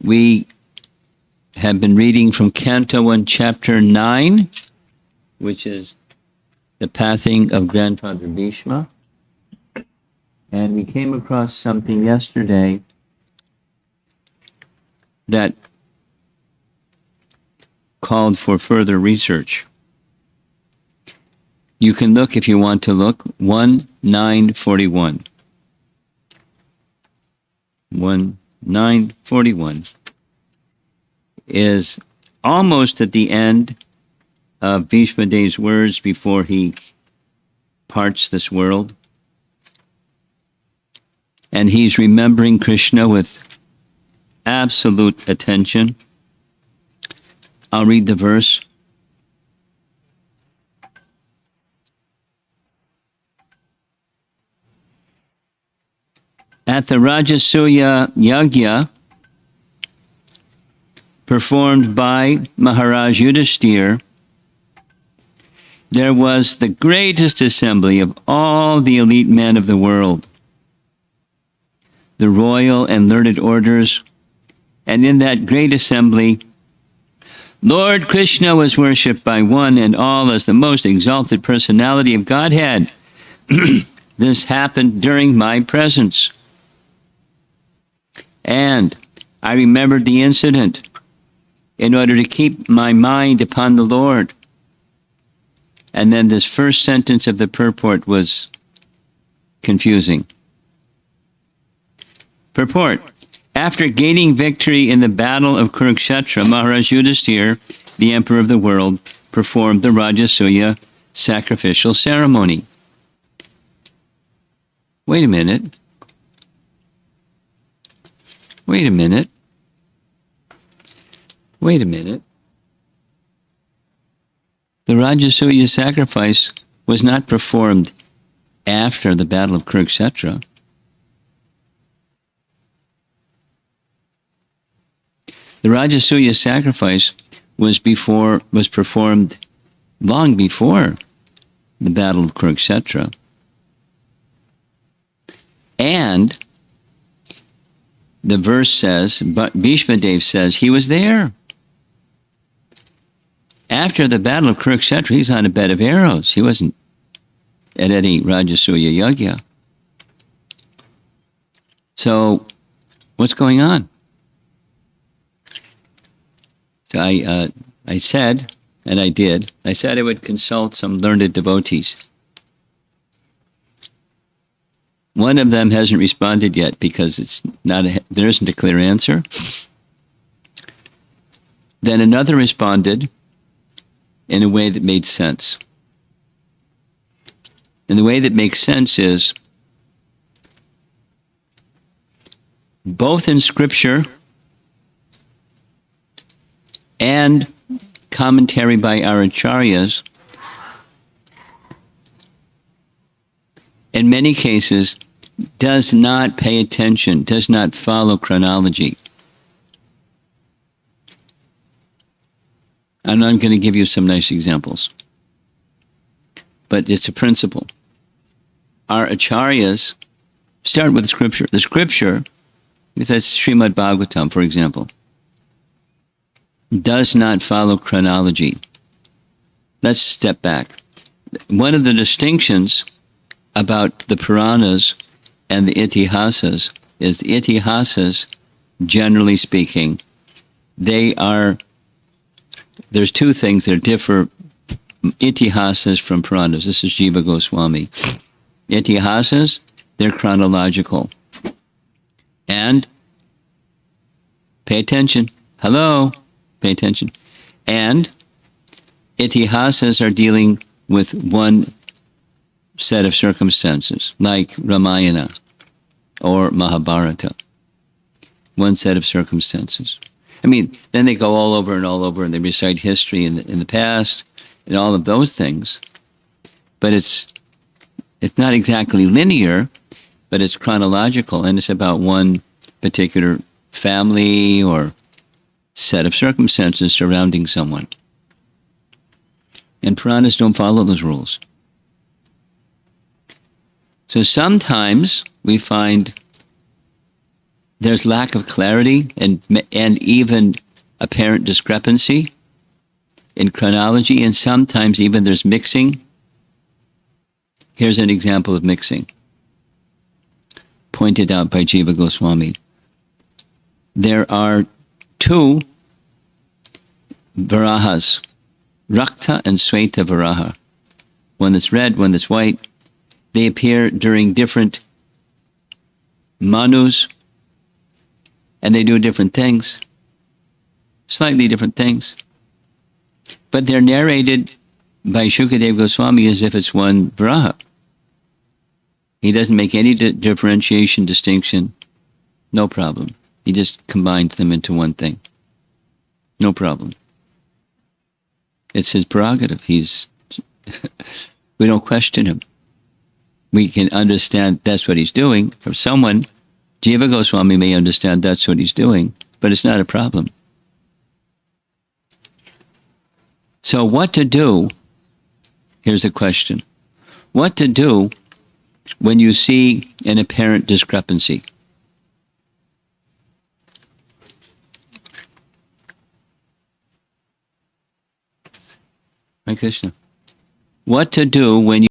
We have been reading from Canto 1, Chapter 9, which is the passing of Grandfather Bhīṣma. And we came across something yesterday that called for further research. You can look, if you want to look, 1.9.41. 1.9.41 is almost at the end of Bhīṣmadeva's words before he parts this world. And he's remembering Krishna with absolute attention. I'll read the verse. At the Rajasuya Yagya, performed by Maharaj Yudhishthira, there was the greatest assembly of all the elite men of the world, the royal and learned orders, and in that great assembly, Lord Krishna was worshipped by one and all as the most exalted personality of Godhead. This happened during my presence. And I remembered the incident in order to keep my mind upon the Lord. And then this first sentence of the purport was confusing. Purport. After gaining victory in the battle of Kurukshetra, Maharaj Yudhishthira, the emperor of the world, performed the Rajasuya sacrificial ceremony. Wait a minute. Wait a minute. Wait a minute. The Rajasuya sacrifice was not performed after the Battle of Kurukshetra. The Rajasuya sacrifice was performed long before the Battle of Kurukshetra. And the verse says, but Bhīṣmadeva says he was there. After the Battle of Kurukshetra, he's on a bed of arrows. He wasn't at any Rajasuya Yagya. So, what's going on? So I said, and I did, I said I would consult some learned devotees. One of them hasn't responded yet because there isn't a clear answer. Then another responded in a way that made sense. And the way that makes sense is both in Scripture and commentary by our acharyas, in many cases, does not pay attention, does not follow chronology. And I'm going to give you some nice examples. But it's a principle. Our acharyas start with Scripture. The Scripture, that's Srimad Bhagavatam, for example, does not follow chronology. Let's step back. One of the distinctions about the Puranas and the Itihasas is the Itihasas, generally speaking, there's two things that differ Itihasas from Puranas. This is Jiva Goswami. Itihasas, they're chronological. And pay attention. Hello. Pay attention. And Itihasas are dealing with one set of circumstances, like Ramayana or Mahabharata. One set of circumstances. I mean, then they go all over and they recite history in the past and all of those things. But it's not exactly linear, but it's chronological, and it's about one particular family or set of circumstances surrounding someone. And Puranas don't follow those rules. So sometimes we find there's lack of clarity and even apparent discrepancy in chronology, and sometimes even there's mixing. Here's an example of mixing, pointed out by Jiva Goswami. There are two Varahas, Rakta and Sweta Varaha. One that's red, one that's white. They appear during different manus, and they do different things, slightly different things. But they're narrated by Shukadeva Goswami as if it's one Varaha. He doesn't make any differentiation, distinction, no problem. He just combines them into one thing. No problem. It's his prerogative. We don't question him. We can understand that's what he's doing. For someone, Jiva Goswami may understand that's what he's doing, but it's not a problem. So what to do? Here's a question. What to do when you see an apparent discrepancy? Hare Krishna. What to do when you